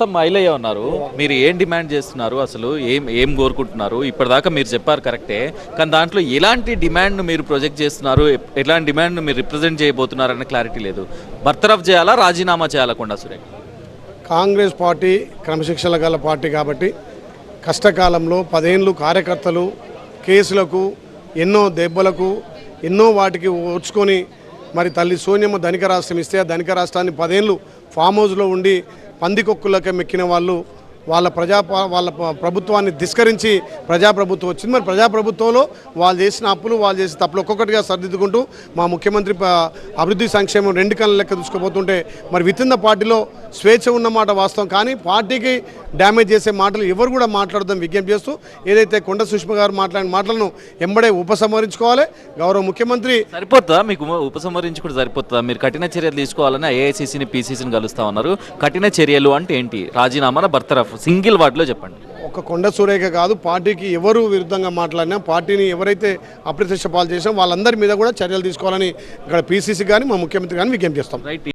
మొత్తం మైలయ్య ఉన్నారు. మీరు ఏం డిమాండ్ చేస్తున్నారు, అసలు ఏం ఏం కోరుకుంటున్నారు? ఇప్పటిదాకా మీరు చెప్పారు కరెక్టే, కానీ దాంట్లో ఎలాంటి డిమాండ్ను మీరు ప్రొజెక్ట్ చేస్తున్నారు, ఎలాంటి డిమాండ్ను మీరు రిప్రజెంట్ చేయబోతున్నారన్న క్లారిటీ లేదు. బర్తరఫ్ చేయాలా, రాజీనామా చేయాలా కొండా సురేఖ? కాంగ్రెస్ పార్టీ క్రమశిక్షణ గల పార్టీ కాబట్టి కష్టకాలంలో 10 ఏళ్ళు కార్యకర్తలు కేసులకు ఎన్నో దెబ్బలకు ఎన్నో వాటికి ఓర్చుకొని మరి తల్లి సోనియమ్మ ధనిక రాష్ట్రం ఇస్తే ఆ ధనిక రాష్ట్రాన్ని 10 ఏళ్ళు ఫామ్ హౌస్లో ఉండి పందికొక్కులకే మెక్కిన వాళ్ళు వాళ్ళ ప్రభుత్వాన్ని ధిస్కరించి ప్రజాప్రభుత్వం వచ్చింది. మరి ప్రజాప్రభుత్వంలో వాళ్ళు చేసిన అప్పులు వాళ్ళు చేసిన తప్పులు ఒక్కొక్కటిగా సర్దిద్దుకుంటూ మా ముఖ్యమంత్రి అభివృద్ధి సంక్షేమం 2 కళ్ళ లెక్క చూసుకోబోతుంటే మరి విత్ ఇన్ ద పార్టీలో స్వేచ్ఛ ఉన్నమాట వాస్తవం, కానీ పార్టీకి డ్యామేజ్ చేసే మాటలు ఎవరు కూడా మాట్లాడదాం విజ్ఞప్తి చేస్తూ ఏదైతే కొండ సుష్మ గారు మాట్లాడిన మాటలను ఎంబడే ఉపసంహరించుకోవాలి. గౌరవ ముఖ్యమంత్రి సరిపోతుందా మీకు? ఉపసంహరించుకుంటే సరిపోతుందా? మీరు కఠిన చర్యలు తీసుకోవాలని ఏఐసీసీని పీసీసీని కలుస్తా ఉన్నారు. కఠిన చర్యలు అంటే ఏంటి? రాజీనామా, బర్తరఫ్? సింగిల్ వార్డులో చెప్పండి. ఒక కొండ సురేఖ కాదు, పార్టీకి ఎవరు విరుద్ధంగా మాట్లాడినా, పార్టీని ఎవరైతే అప్రత్యక్ష పాలు చేసినా వాళ్ళందరి మీద కూడా చర్యలు తీసుకోవాలని ఇక్కడ పీసీసీ కానీ మా ముఖ్యమంత్రి కానీ విజ్ఞప్తి చేస్తాం. రైట్.